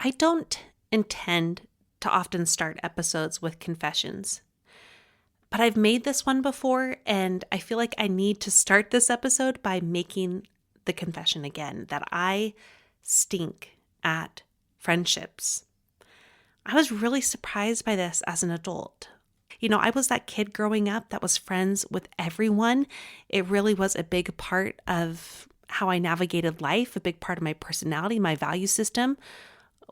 I don't intend to often start episodes with confessions, but I've made this one before, and I feel like I need to start this episode by making the confession again that I stink at friendships. I was really surprised by this as an adult. I was that kid growing up that was friends with everyone. It really was a big part of how I navigated life, a big part of my personality, my value system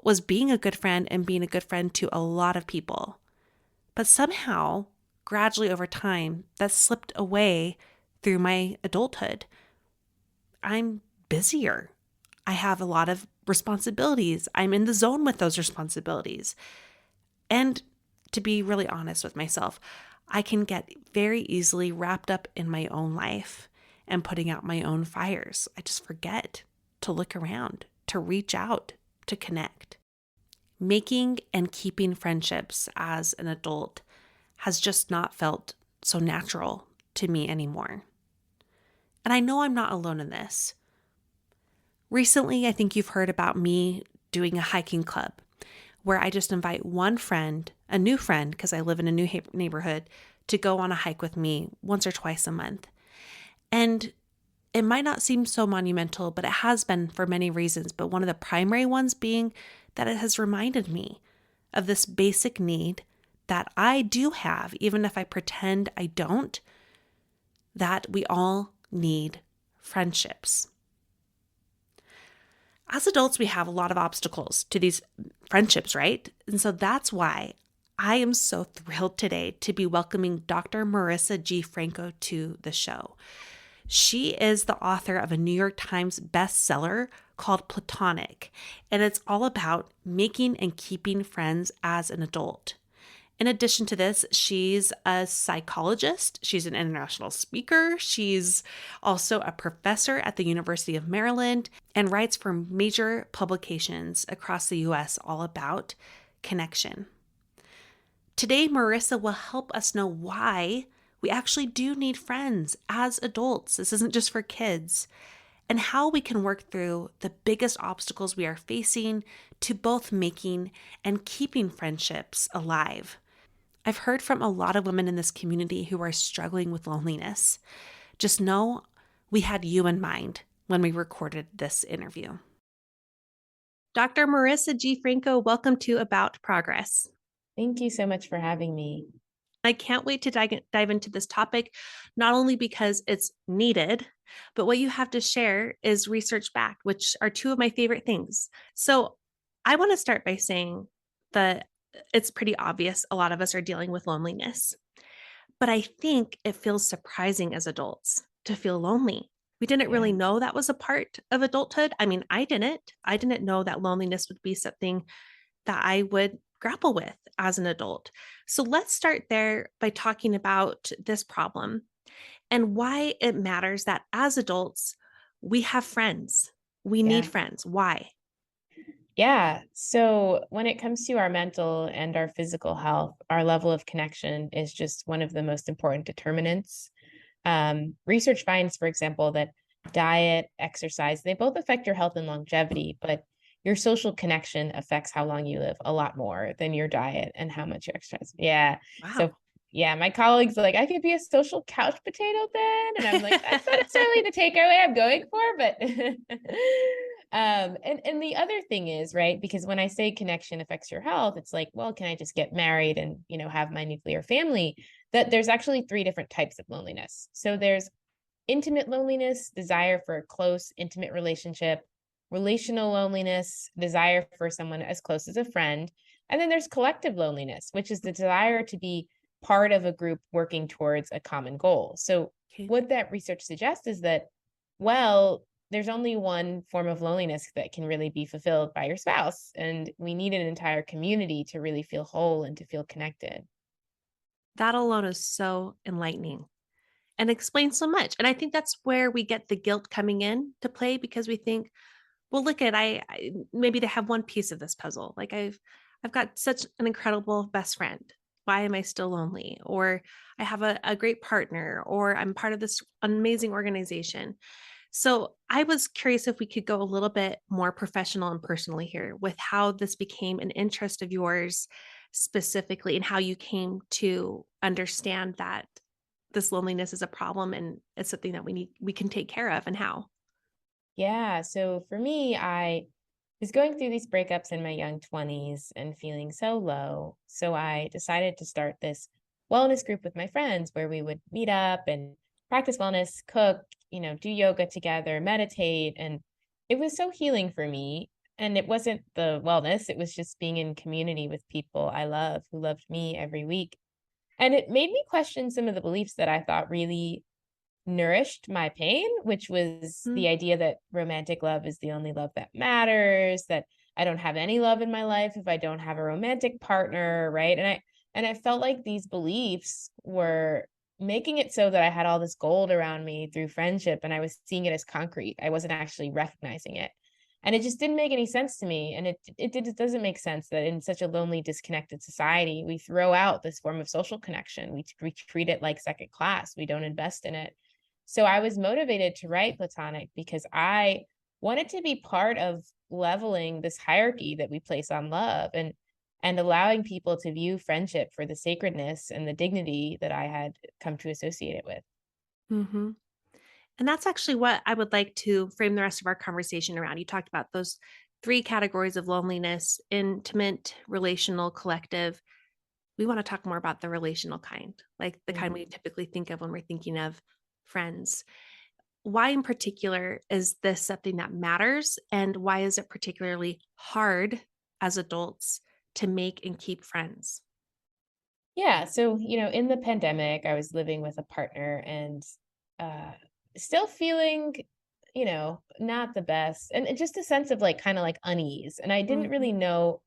was being a good friend and being a good friend to a lot of people. But somehow, gradually over time, that slipped away through my adulthood. I'm busier. I have a lot of responsibilities. I'm in the zone with those responsibilities. And to be really honest with myself, I can get very easily wrapped up in my own life and putting out my own fires. I just forget to look around, to reach out, to connect. Making and keeping friendships as an adult has just not felt so natural to me anymore. And I know I'm not alone in this. Recently, I think you've heard about me doing a hiking club where I just invite one friend, a new friend, because I live in a new neighborhood, to go on a hike with me once or twice a month. And it might not seem so monumental, but it has been for many reasons. But one of the primary ones being that it has reminded me of this basic need that I do have, even if I pretend I don't, that we all need friendships. As adults, we have a lot of obstacles to these friendships, right? And so that's why I am so thrilled today to be welcoming Dr. Marisa G. Franco to the show. She is the author of a New York Times bestseller called Platonic, and it's all about making and keeping friends as an adult. In addition to this, she's a psychologist. She's an international speaker. She's also a professor at the University of Maryland and writes for major publications across the U.S. all about connection. Today, Marisa will help us know why we actually do need friends as adults. This isn't just for kids. And how we can work through the biggest obstacles we are facing to both making and keeping friendships alive. I've heard from a lot of women in this community who are struggling with loneliness. Just know we had you in mind when we recorded this interview. Dr. Marisa G. Franco, welcome to About Progress. Thank you so much for having me. I can't wait to dive into this topic, not only because it's needed, but what you have to share is research backed, which are two of my favorite things. So I want to start by saying that it's pretty obvious a lot of us are dealing with loneliness, but I think it feels surprising as adults to feel lonely. We didn't really know that was a part of adulthood. I mean, I didn't know that loneliness would be something that I would grapple with as an adult. So let's start there by talking about this problem and why it matters that as adults, we have friends. We need friends. Why? Yeah. So when it comes to our mental and our physical health, our level of connection is just one of the most important determinants. Research finds, for example, that diet, exercise, they both affect your health and longevity, but your social connection affects how long you live a lot more than your diet and how much you exercise. Yeah. So Wow. yeah, my colleagues are like, I could be a social couch potato then. And I'm like, that's not necessarily the takeaway I'm going for, but and the other thing is, right, because when I say connection affects your health, it's like, well, can I just get married and, have my nuclear family? That there's actually three different types of loneliness. So there's intimate loneliness, desire for a close, intimate relationship, relational loneliness, desire for someone as close as a friend. And then there's collective loneliness, which is the desire to be part of a group working towards a common goal. So Okay. what that research suggests is that, well, there's only one form of loneliness that can really be fulfilled by your spouse. And we need an entire community to really feel whole and to feel connected. That alone is so enlightening and explains so much. And I think that's where we get the guilt coming in to play because we think, well, look at I maybe they have one piece of this puzzle. Like I've got such an incredible best friend. Why am I still lonely? Or I have a great partner, or I'm part of this amazing organization. So I was curious if we could go a little bit more professional and personally here with how this became an interest of yours specifically and how you came to understand that this loneliness is a problem and it's something that we can take care of and how. Yeah. So for me, I was going through these breakups in my young 20s and feeling so low. So I decided to start this wellness group with my friends where we would meet up and practice wellness, cook, do yoga together, meditate. And it was so healing for me. And it wasn't the wellness, it was just being in community with people I love who loved me every week. And it made me question some of the beliefs that I thought really nourished my pain, which was Mm, the idea that romantic love is the only love that matters, that I don't have any love in my life if I don't have a romantic partner, right? And I felt like these beliefs were making it so that I had all this gold around me through friendship and I was seeing it as concrete. I wasn't actually recognizing it. And it just didn't make any sense to me. And it doesn't make sense that in such a lonely, disconnected society, we throw out this form of social connection. We treat it like second class. We don't invest in it. So I was motivated to write Platonic because I wanted to be part of leveling this hierarchy that we place on love and allowing people to view friendship for the sacredness and the dignity that I had come to associate it with. hmm And that's actually what I would like to frame the rest of our conversation around. You talked about those three categories of loneliness: intimate, relational, collective. We want to talk more about the relational kind, like the kind we Mhm. typically think of when we're thinking of friends. Why, in particular, is this something that matters? And why is it particularly hard as adults to make and keep friends? Yeah. So, in the pandemic, I was living with a partner and uh, still feeling, not the best. And just a sense of like kind of like unease. And I didn't Mhm. really know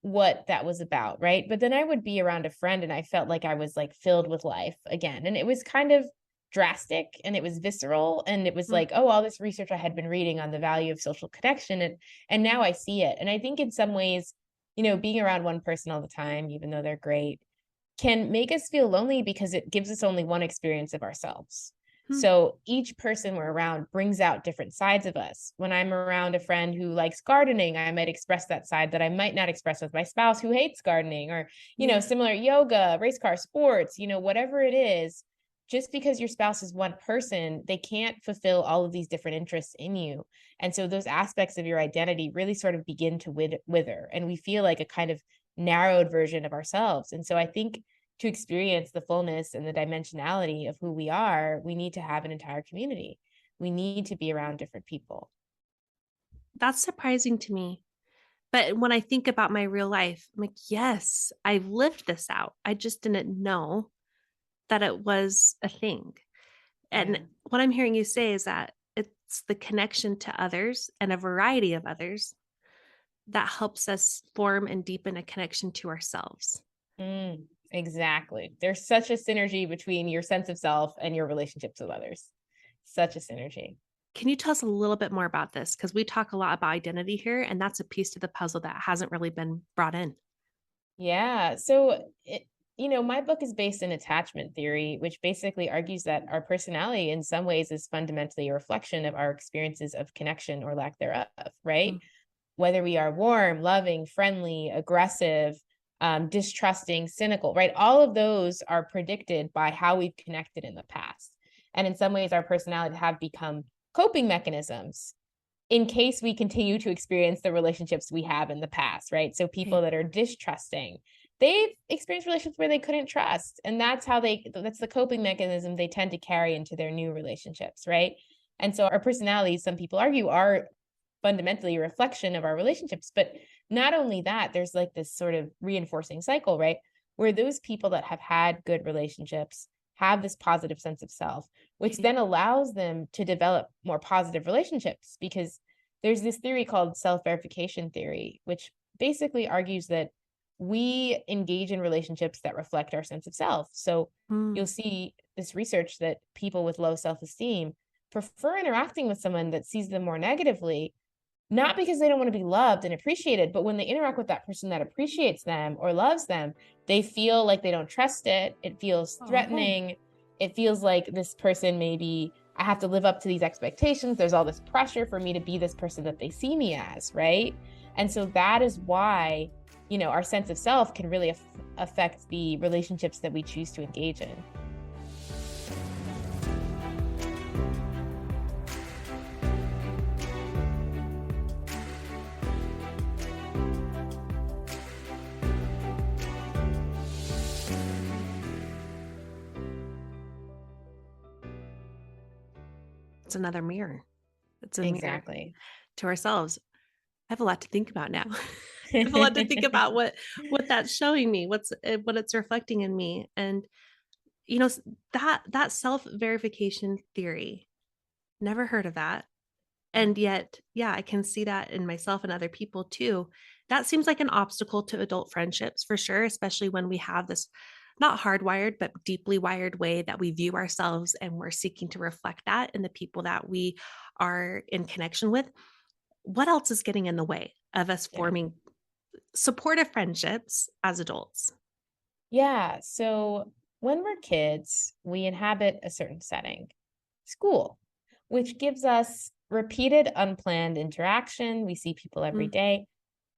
what that was about. Right. But then I would be around a friend and I felt like I was like filled with life again. And it was kind of drastic and it was visceral. And it was Mm, like, oh, all this research I had been reading on the value of social connection. And now I see it. And I think in some ways, being around one person all the time, even though they're great, can make us feel lonely because it gives us only one experience of ourselves. mm, So each person we're around brings out different sides of us. When I'm around a friend who likes gardening, I might express that side that I might not express with my spouse who hates gardening or, yeah. similar yoga, race car sports, whatever it is. Just because your spouse is one person, they can't fulfill all of these different interests in you. And so those aspects of your identity really sort of begin to wither. And we feel like a kind of narrowed version of ourselves. And so I think to experience the fullness and the dimensionality of who we are, we need to have an entire community. We need to be around different people. That's surprising to me. But when I think about my real life, I'm like, yes, I've lived this out. I just didn't know that it was a thing. And Yeah. what I'm hearing you say is that it's the connection to others and a variety of others that helps us form and deepen a connection to ourselves. Exactly. There's such a synergy between your sense of self and your relationships with others. Such a synergy. Can you tell us a little bit more about this? Because we talk a lot about identity here, and that's a piece to the puzzle that hasn't really been brought in. Yeah. So, my book is based in attachment theory, which basically argues that our personality in some ways is fundamentally a reflection of our experiences of connection or lack thereof, right? Mm, Whether we are warm, loving, friendly, aggressive, distrusting, cynical, right? All of those are predicted by how we've connected in the past. And in some ways, our personalities have become coping mechanisms in case we continue to experience the relationships we have in the past, right? So okay. people that are distrusting, they've experienced relationships where they couldn't trust. And that's the coping mechanism they tend to carry into their new relationships, right? And so our personalities, some people argue, are fundamentally a reflection of our relationships. But not only that, there's like this sort of reinforcing cycle, right? Where those people that have had good relationships have this positive sense of self, which Okay. then allows them to develop more positive relationships because there's this theory called self-verification theory, which basically argues that we engage in relationships that reflect our sense of self. So you'll Mm, see this research that people with low self-esteem prefer interacting with someone that sees them more negatively, not because they don't want to be loved and appreciated, but when they interact with that person that appreciates them or loves them, they feel like they don't trust it. It feels oh, threatening. It feels like this person maybe I have to live up to these expectations. There's all this pressure for me to be this person that they see me as, right? And so that is why, our sense of self can really affect the relationships that we choose to engage in. It's another mirror. It's a mirror Exactly. to ourselves. I have a lot to think about now. I have a lot to think about what that's showing me, what it's reflecting in me. And that self-verification theory, never heard of that. And yet, yeah, I can see that in myself and other people too. That seems like an obstacle to adult friendships for sure, especially when we have this not hardwired, but deeply wired way that we view ourselves, and we're seeking to reflect that in the people that we are in connection with. What else is getting in the way of us Yeah. forming supportive friendships as adults? Yeah. So when we're kids, we inhabit a certain setting, school, which gives us repeated unplanned interaction. We see people every Mm, day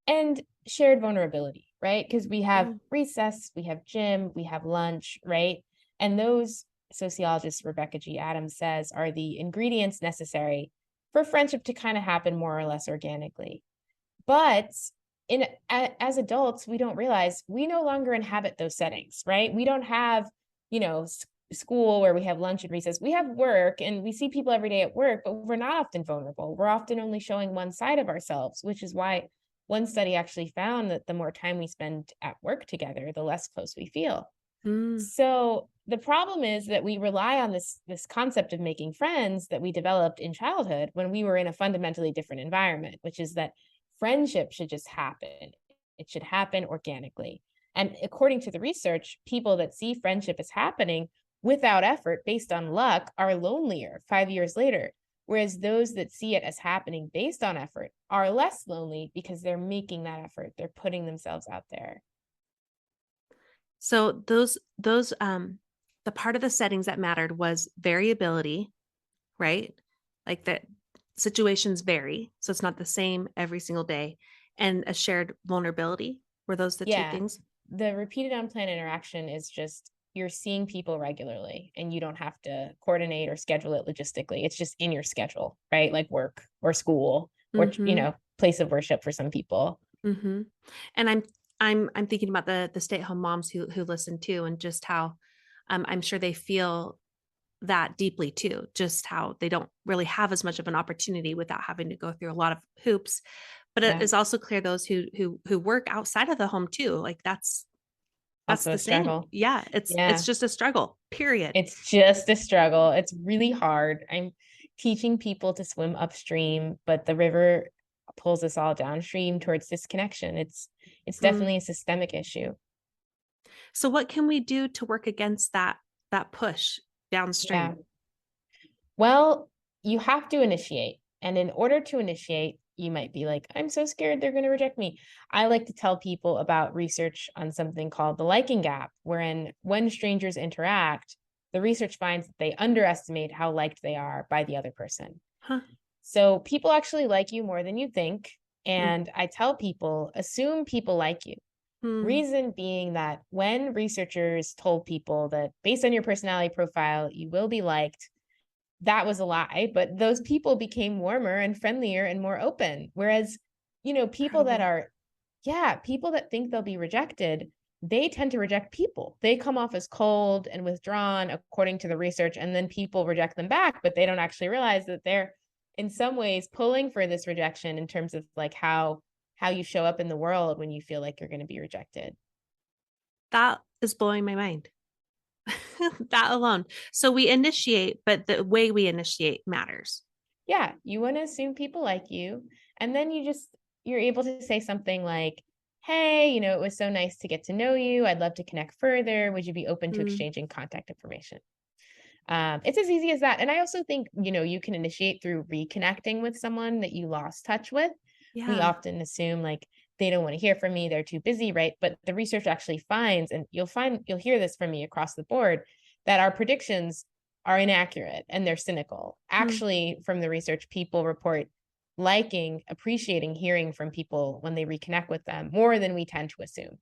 and shared vulnerability, right? Because we have mm, recess, we have gym, we have lunch, right? And those, sociologist Rebecca G. Adams says, are the ingredients necessary for friendship to kind of happen more or less organically. But as adults, we don't realize we no longer inhabit those settings, right? We don't have, school where we have lunch and recess. We have work and we see people every day at work, but we're not often vulnerable. We're often only showing one side of ourselves, which is why one study actually found that the more time we spend at work together, the less close we feel. mm. So the problem is that we rely on this concept of making friends that we developed in childhood when we were in a fundamentally different environment, which is that friendship should just happen. It should happen organically. And according to the research, people that see friendship as happening without effort based on luck are lonelier 5 years later. Whereas those that see it as happening based on effort are less lonely because they're making that effort. They're putting themselves out there. So the part of the settings that mattered was variability, right? Like that situations vary, so it's not the same every single day, and a shared vulnerability. Were those the two Yeah. things? The repeated unplanned interaction is just you're seeing people regularly and you don't have to coordinate or schedule it logistically. It's just in your schedule, right? Like work or school or, Mm-hmm. place of worship for some people. Mm-hmm. And I'm thinking about the stay-at-home moms who listen too, and just how I'm sure they feel that deeply too, just how they don't really have as much of an opportunity without having to go through a lot of hoops. But it Yeah. is also clear those who work outside of the home too, like that's Also the a same. struggle. Yeah, it's Yeah. just a struggle, period. It's just a struggle. It's really hard. I'm teaching people to swim upstream, but the river pulls us all downstream towards disconnection. It's Mm. definitely a systemic issue. So what can we do to work against that push Yeah. downstream? Well, you have to initiate. And in order to initiate, you might be like, I'm so scared they're going to reject me. I like to tell people about research on something called the liking gap, wherein when strangers interact, the research finds that they underestimate how liked they are by the other person. Huh? So people actually like you more than you think. Mm. And I tell people, assume people like you. Mm. Reason being that when researchers told people that based on your personality profile, you will be liked, that was a lie, but those people became warmer and friendlier and more open. Whereas, people that Incredible. are, yeah, people that think they'll be rejected, they tend to reject people. They come off as cold and withdrawn, according to the research, and then people reject them back, but they don't actually realize that they're in some ways pulling for this rejection in terms of like how you show up in the world when you feel like you're going to be rejected. That is blowing my mind. That alone. So we initiate, but the way we initiate matters. Yeah, you want to assume people like you, and then you're able to say something like, hey, it was so nice to get to know you. I'd love to connect further. Would you be open to Mm. exchanging contact information? It's as easy as that. And I also think, you can initiate through reconnecting with someone that you lost touch with. We Yeah. often assume like they don't want to hear from me, they're too busy, right? But the research actually finds, and you'll hear this from me across the board, that our predictions are inaccurate and they're cynical. Hmm. Actually, from the research, people report liking, appreciating hearing from people when they reconnect with them more than we tend to assume.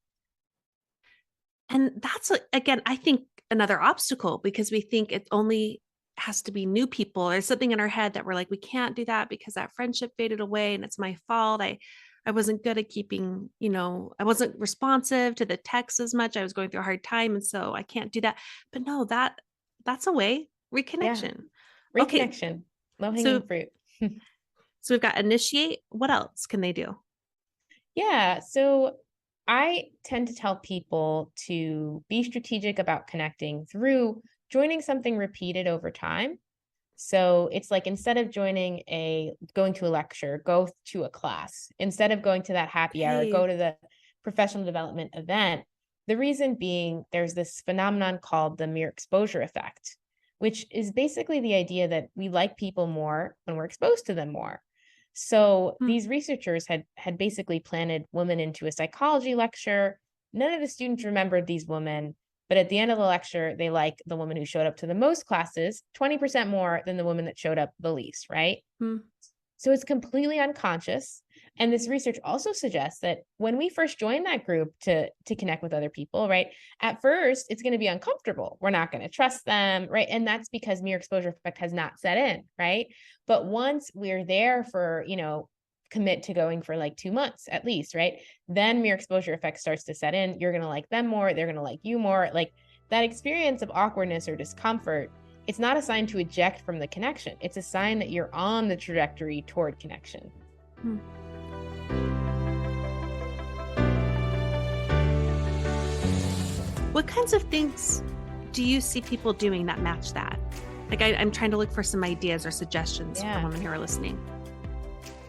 And that's, again, I think another obstacle because we think it only has to be new people. There's something in our head that we're like, we can't do that because that friendship faded away and it's my fault. I wasn't good at keeping, I wasn't responsive to the texts as much. I was going through a hard time. And so I can't do that. But no, that's a way. Yeah. Reconnection. Okay. Reconnection, low So hanging fruit. so we've got initiate. What else can they do? Yeah. So I tend to tell people to be strategic about connecting through joining something repeated over time. So it's like instead of going to a lecture, go to a class. Instead of going to that happy hour, Okay. go to the professional development event. The reason being there's this phenomenon called the mere exposure effect, which is basically the idea that we like people more when we're exposed to them more. So Hmm. these researchers had basically planted women into a psychology lecture. None of the students remembered these women, but at the end of the lecture, they like the woman who showed up to the most classes, 20% more than the woman that showed up the least, right? Hmm. So it's completely unconscious. And this research also suggests that when we first join that group to connect with other people, right? At first, it's going to be uncomfortable. We're not going to trust them, right? And that's because mere exposure effect has not set in, right? But once we're there for, commit to going for like 2 months at least, right? Then mere exposure effect starts to set in. You're going to like them more. They're going to like you more. Like that experience of awkwardness or discomfort, it's not a sign to eject from the connection. It's a sign that you're on the trajectory toward connection. Hmm. What kinds of things do you see people doing that match that? Like, I'm trying to look for some ideas or suggestions for women who are listening.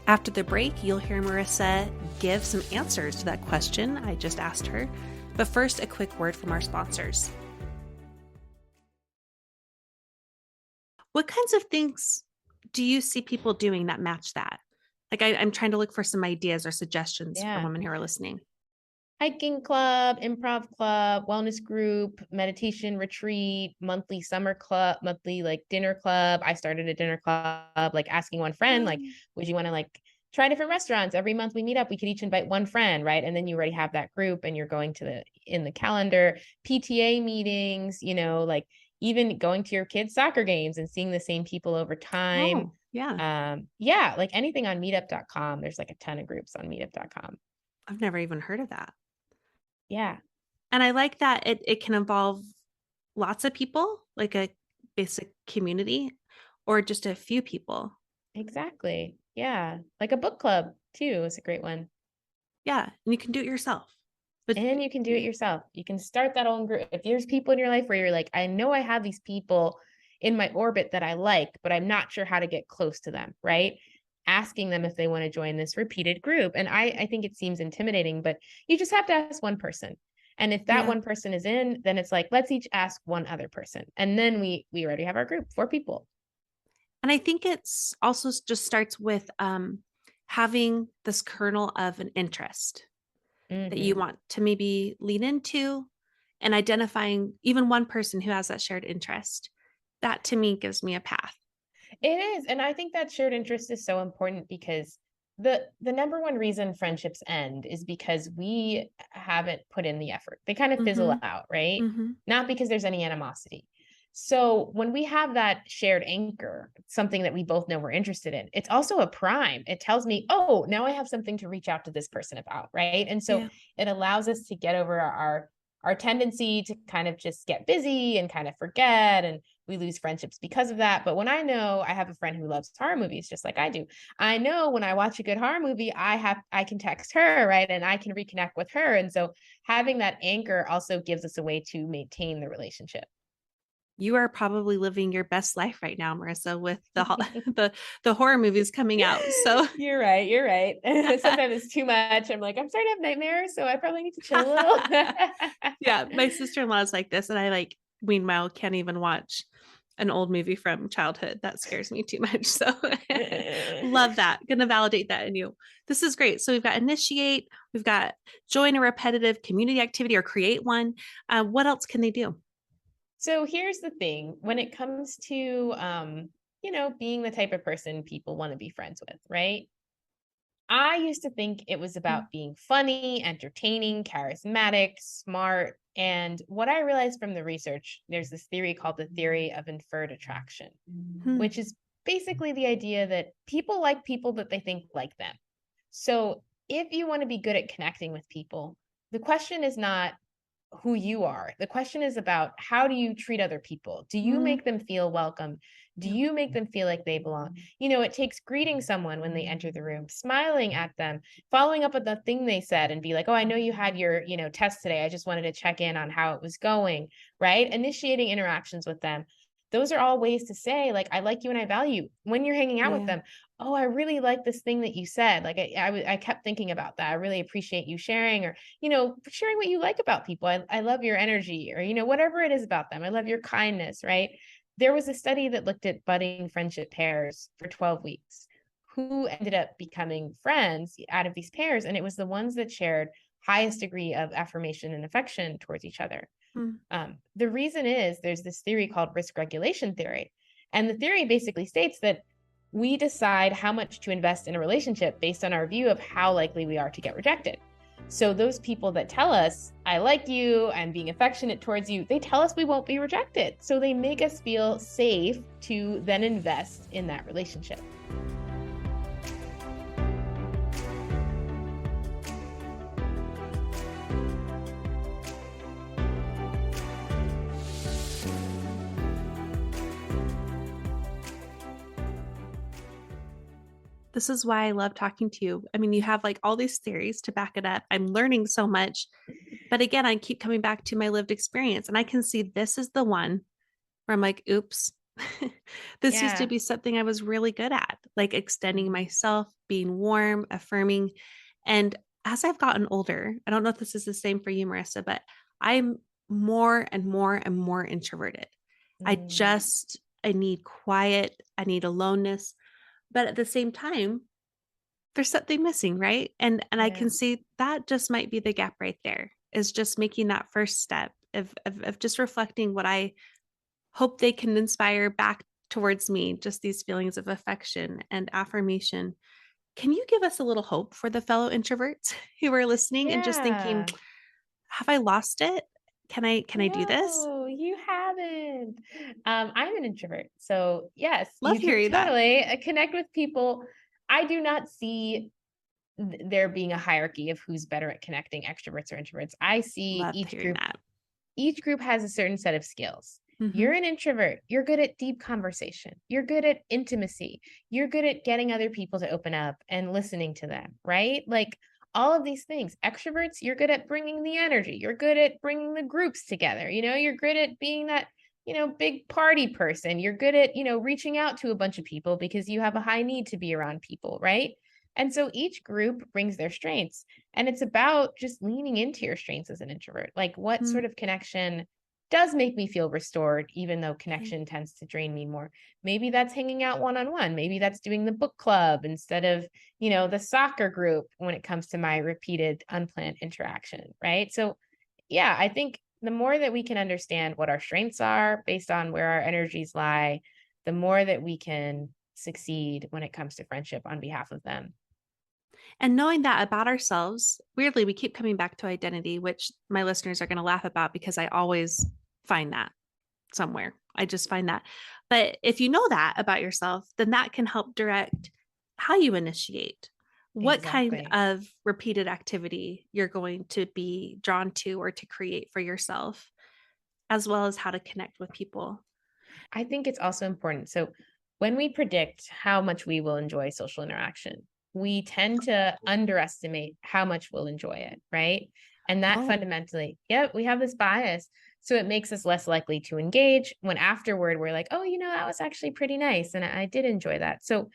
After the break, you'll hear Marisa give some answers to that question I just asked her. But first, a quick word from our sponsors. What kinds of things do you see people doing that match that? Like, I'm trying to look for some ideas or suggestions for women who are listening. Hiking club, improv club, wellness group, meditation retreat, monthly summer club, monthly like dinner club. I started a dinner club, like asking one friend, like, would you want to like try different restaurants? Every month we meet up, we could each invite one friend, right? And then you already have that group and you're going to in the calendar, PTA meetings, like even going to your kids' soccer games and seeing the same people over time. Oh, yeah. Yeah, like anything on meetup.com. There's like a ton of groups on meetup.com. I've never even heard of that. Yeah. And I like that it can involve lots of people, like a basic community, or just a few people. Exactly. Yeah. Like a book club too is a great one. Yeah. And you can do it yourself. But And you can do it yourself. You can start that own group. If there's people in your life where you're like, I know I have these people in my orbit that I like, but I'm not sure how to get close to them, right? Asking them if they want to join this repeated group. And I think it seems intimidating, but you just have to ask one person. And if that yeah. one person is in, then it's like, let's each ask one other person. And then we already have our group, 4 people. And I think it's also just starts with having this kernel of an interest that you Mm-hmm. want to maybe lean into and identifying even one person who has that shared interest. That to me gives me a path. It is. And I think that shared interest is so important because the number one reason friendships end is because we haven't put in the effort. They kind of fizzle Mm-hmm. out, right? Mm-hmm. Not because there's any animosity. So when we have that shared anchor, something that we both know we're interested in, it's also a prime. It tells me, oh, now I have something to reach out to this person about, right? And so Yeah. it allows us to get over our tendency to kind of just get busy and kind of forget, and we lose friendships because of that. But when I know I have a friend who loves horror movies just like I do, I know when I watch a good horror movie, I can text her, right? And I can reconnect with her. And so having that anchor also gives us a way to maintain the relationship. You are probably living your best life right now, Marissa, with the horror movies coming out. So You're right. You're right. Sometimes it's too much. I'm like, I'm starting to have nightmares, so I probably need to chill a little. yeah, my sister-in-law is like this, and I meanwhile can't even watch an old movie from childhood. That scares me too much. So love that. Gonna validate that in you. This is great. So we've got initiate, we've got join a repetitive community activity or create one. What else can they do? So here's the thing, when it comes to, being the type of person people want to be friends with, right? I used to think it was Mm. about being funny, entertaining, charismatic, smart. And what I realized from the research, there's this theory called the theory of inferred attraction, Hmm. which is basically the idea that people like people that they think like them. So if you want to be good at connecting with people, the question is not who you are. The question is about how do you treat other people? Do you Mm. make them feel welcome? Do you make them feel like they belong? It takes greeting someone when they enter the room, smiling at them, following up with the thing they said and be like, "Oh, I know you had your, test today. I just wanted to check in on how it was going," right? Initiating interactions with them. Those are all ways to say like, "I like you and I value you." When you're hanging out with Yeah. them, "Oh, I really like this thing that you said. Like I kept thinking about that. I really appreciate you sharing," or sharing what you like about people. I love your energy, or, whatever it is about them. I love your kindness, right? There was a study that looked at budding friendship pairs for 12 weeks who ended up becoming friends out of these pairs. And it was the ones that shared highest degree of affirmation and affection towards each other. Mm. The reason is there's this theory called risk regulation theory. And the theory basically states that we decide how much to invest in a relationship based on our view of how likely we are to get rejected. So those people that tell us, "I like you, I'm being affectionate towards you," they tell us we won't be rejected. So they make us feel safe to then invest in that relationship. This is why I love talking to you. I mean, you have like all these theories to back it up. I'm learning so much. But again, I keep coming back to my lived experience, and I can see this is the one where I'm like, oops, this used to Yeah. be something I was really good at, like extending myself, being warm, affirming. And as I've gotten older, I don't know if this is the same for you, Marissa, but I'm more and more and more introverted. Mm, I need quiet, I need aloneness. But at the same time, there's something missing, right? And I yeah. can see that just might be the gap right there, is just making that first step of just reflecting what I hope they can inspire back towards me, just these feelings of affection and affirmation. Can you give us a little hope for the fellow introverts who are listening and just thinking, Yeah. have I lost it? Can I do this? No, you haven't. I'm an introvert. So, yes, Love you can hearing that. totally connect with people. I do not see there being a hierarchy of who's better at connecting, extroverts or introverts. I see Love hearing that. each group has a certain set of skills. Hmm. You're an introvert. You're good at deep conversation. You're good at intimacy. You're good at getting other people to open up and listening to them, right? Like all of these things. Extroverts, you're good at bringing the energy. You're good at bringing the groups together. You're good at being that, big party person. You're good at, reaching out to a bunch of people because you have a high need to be around people, right? And so each group brings their strengths. And it's about just leaning into your strengths as an introvert. Like, what Mm. sort of connection does make me feel restored, even though Okay. connection tends to drain me more? Maybe that's hanging out one on one. Maybe that's doing the book club instead of, the soccer group when it comes to my repeated unplanned interaction. Right. So, yeah, I think the more that we can understand what our strengths are based on where our energies lie, the more that we can succeed when it comes to friendship on behalf of them. And knowing that about ourselves, weirdly, we keep coming back to identity, which my listeners are going to laugh about because I always find that somewhere. I just find that. But if you know that about yourself, then that can help direct how you initiate, what kind Exactly. of repeated activity you're going to be drawn to or to create for yourself, as well as how to connect with people. I think it's also important. So, when we predict how much we will enjoy social interaction, we tend to underestimate how much we'll enjoy it, right? And that Oh, fundamentally, yeah, we have this bias. So it makes us less likely to engage when afterward we're like, "Oh, that was actually pretty nice. And I did enjoy that." So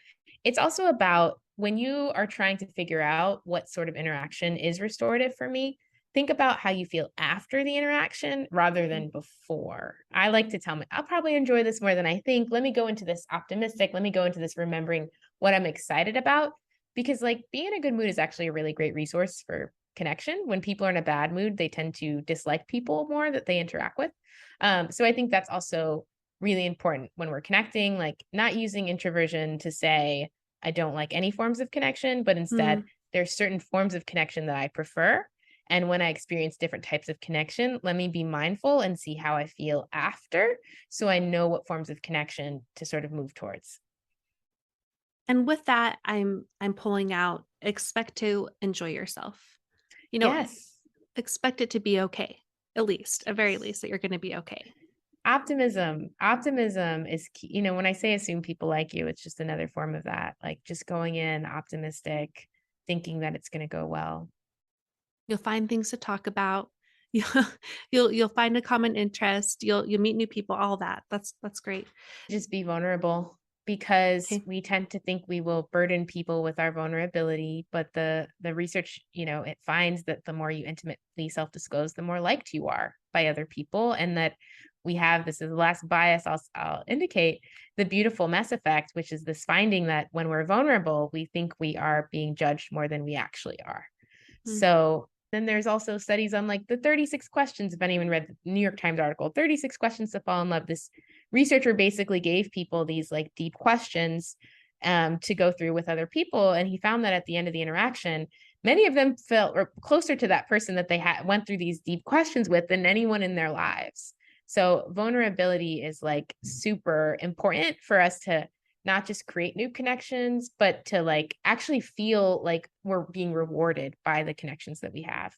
it's also about when you are trying to figure out what sort of interaction is restorative for me, think about how you feel after the interaction rather than before. I like to tell me, I'll probably enjoy this more than I think. Let me go into this optimistic. Let me go into this remembering what I'm excited about. Because like being in a good mood is actually a really great resource for connection. When people are in a bad mood, they tend to dislike people more that they interact with. So I think that's also really important when we're connecting, like not using introversion to say, I don't like any forms of connection, but instead, Mm. there's certain forms of connection that I prefer. And when I experience different types of connection, let me be mindful and see how I feel after, so I know what forms of connection to sort of move towards. And with that, I'm pulling out expect to enjoy yourself. You know, Yes. expect it to be okay. At least, at very least, that you're going to be okay. Optimism is key. When I say assume people like you, it's just another form of that. Like just going in optimistic, thinking that it's going to go well. You'll find things to talk about. You'll you'll find a common interest. You'll meet new people, all that. That's great. Just be vulnerable, because Okay. we tend to think we will burden people with our vulnerability, but the research, it finds that the more you intimately self-disclose, the more liked you are by other people, and that we have, this is the last bias I'll indicate, the beautiful mess effect, which is this finding that when we're vulnerable, we think we are being judged more than we actually are. Mm. So then there's also studies on like the 36 questions, if anyone read the New York Times article, 36 questions to fall in love. This researcher basically gave people these like deep questions to go through with other people. And he found that at the end of the interaction, many of them felt or closer to that person that they went through these deep questions with than anyone in their lives. So vulnerability is like super important for us to not just create new connections, but to like actually feel like we're being rewarded by the connections that we have.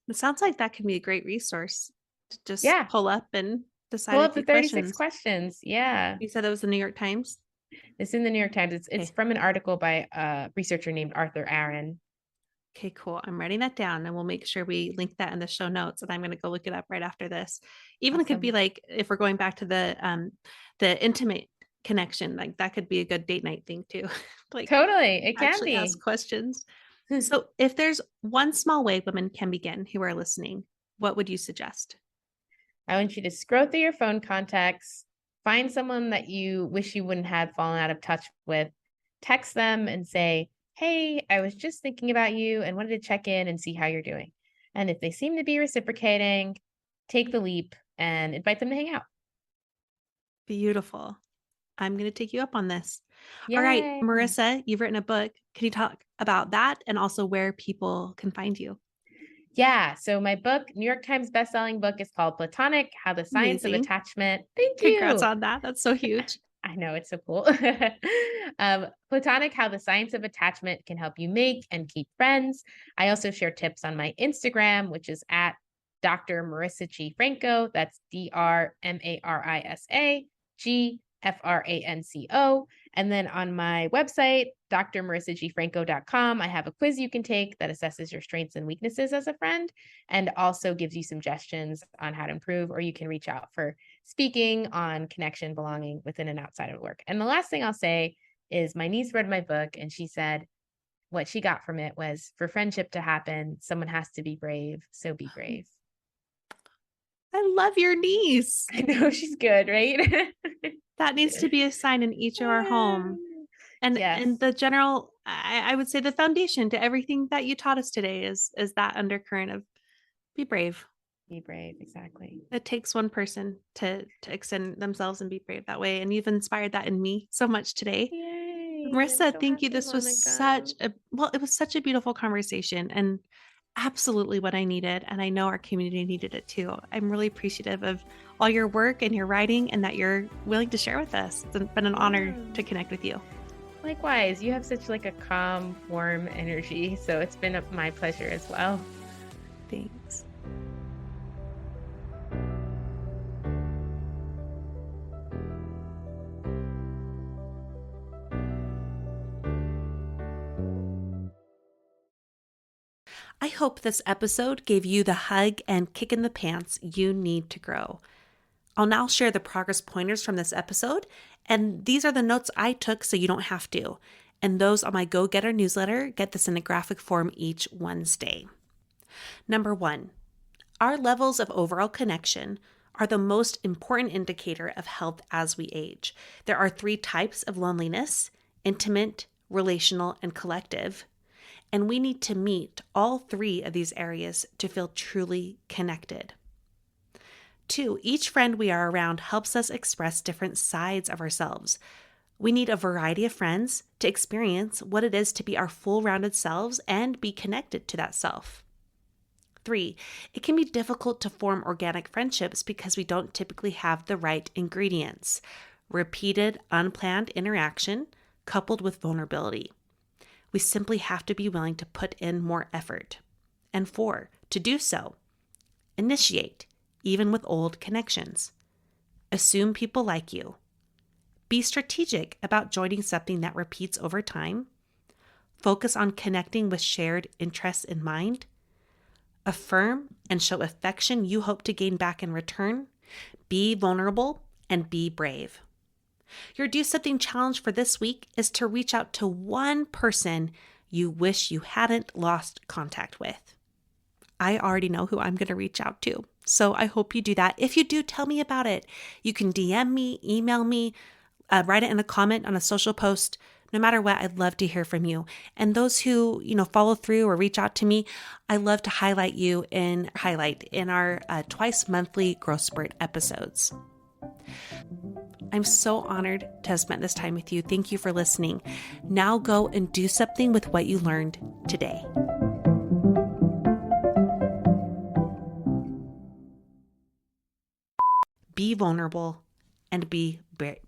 It sounds like that can be a great resource to just Yeah. pull up and decide Pull a up the few 36 questions. questions. Yeah. You said it was the New York Times? It's in the New York Times. It's Okay. from an article by a researcher named Arthur Aaron. Okay, cool. I'm writing that down and we'll make sure we link that in the show notes. And I'm going to go look it up right after this. Even it could be Awesome. like if we're going back to the intimate connection, like that could be a good date night thing too. Like Totally. It can actually ask be. questions. So if there's one small way women can begin who are listening, what would you suggest? I want you to scroll through your phone contacts, find someone that you wish you wouldn't have fallen out of touch with, text them and say, hey, I was just thinking about you and wanted to check in and see how you're doing. And if they seem to be reciprocating, take the leap and invite them to hang out. Beautiful. I'm going to take you up on this. All right, Yay. Marissa, you've written a book. Can you talk about that and also where people can find you? Yeah. So my book, New York Times bestselling book, is called Platonic: How the Science of Amazing. Attachment. Thank Congrats you. on that. That's so huge. I know, it's so cool. Platonic: How the Science of Attachment Can Help You Make and Keep Friends. I also share tips on my Instagram, which is at Dr. Marisa G. Franco. That's DrMarisa Gfranco. And then on my website, drmarisagfranco.com, I have a quiz you can take that assesses your strengths and weaknesses as a friend and also gives you suggestions on how to improve, or you can reach out for speaking on connection, belonging within and outside of work. And the last thing I'll say is my niece read my book and she said what she got from it was, for friendship to happen, someone has to be brave. So be brave. I love your niece. I know, she's good, right? That needs to be a sign in each of our home. Yes. And the general, I would say the foundation to everything that you taught us today is that undercurrent of be brave. Be brave. Exactly. It takes one person to extend themselves and be brave that way. And you've inspired that in me so much today. Yay. I'm Marissa, so thank you. happy, This was Monica. it was such a beautiful conversation and absolutely what I needed. And I know our community needed it too. I'm really appreciative of all your work and your writing and that you're willing to share with us. It's been an honor to connect with you. Likewise, you have such like a calm, warm energy. So it's been my pleasure as well. Thanks. I hope this episode gave you the hug and kick in the pants you need to grow. I'll now share the progress pointers from this episode, and these are the notes I took so you don't have to. And those on my Go Getter newsletter get this in a graphic form each Wednesday. Number 1, our levels of overall connection are the most important indicator of health as we age. There are 3 types of loneliness: intimate, relational, and collective. And we need to meet all three of these areas to feel truly connected. 2, each friend we are around helps us express different sides of ourselves. We need a variety of friends to experience what it is to be our full-rounded selves and be connected to that self. 3, it can be difficult to form organic friendships because we don't typically have the right ingredients. Repeated, unplanned interaction coupled with vulnerability. We simply have to be willing to put in more effort. And 4, to do so, initiate, even with old connections. Assume people like you. Be strategic about joining something that repeats over time. Focus on connecting with shared interests in mind. Affirm and show affection you hope to gain back in return. Be vulnerable and be brave. Your Do Something challenge for this week is to reach out to one person you wish you hadn't lost contact with. I already know who I'm going to reach out to, so I hope you do that. If you do, tell me about it. You can DM me, email me, write it in a comment on a social post. No matter what, I'd love to hear from you. And those who, follow through or reach out to me, I love to highlight you in our twice monthly Growth Spurt episodes. I'm so honored to have spent this time with you. Thank you for listening. Now go and do something with what you learned today. Be vulnerable and be brave.